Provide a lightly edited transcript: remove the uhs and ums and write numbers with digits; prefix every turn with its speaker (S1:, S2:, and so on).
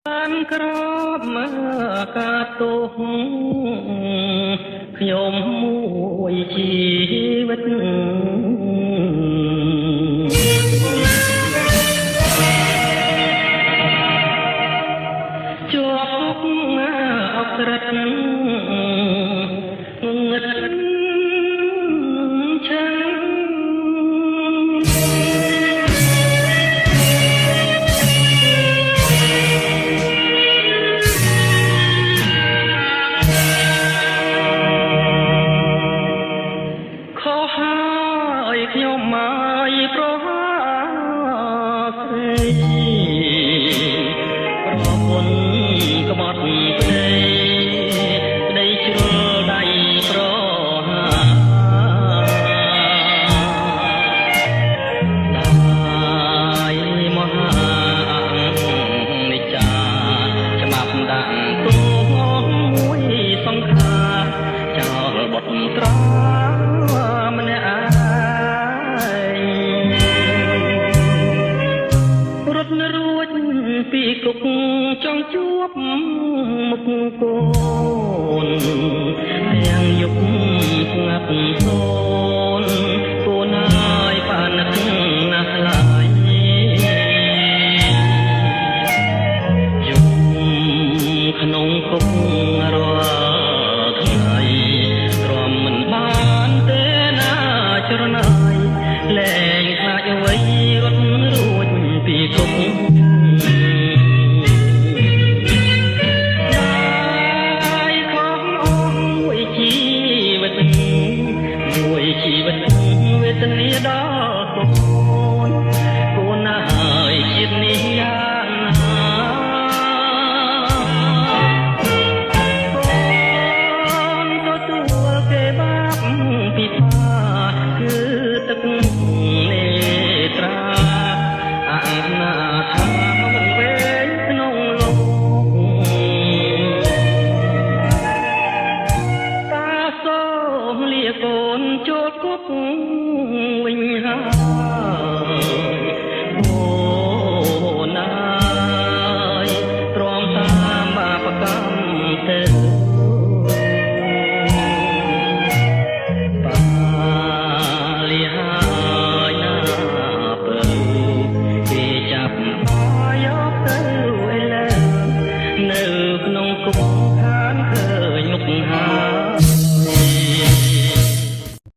S1: បានក្របមកកាទោសខ្ញុំមួយជីវិតជាប់អក្រិតងងឹតឆាខ្ញុំមកប្រស្រីប្រពន្ធក្បត់ផ្ទៃប្តីជ្រុលដៃប្រហាដាយមហានិច្ចាច្បាប់ដាក់ទោសមួយសង្ខារចោលបុត្រត្រាម្នាក់រួចពីគុកចង់ជួបមុខកូនទាំងយុគស្ងាត់សូនកូនហើយបានណាស់ឡាយយំក្នុងគុក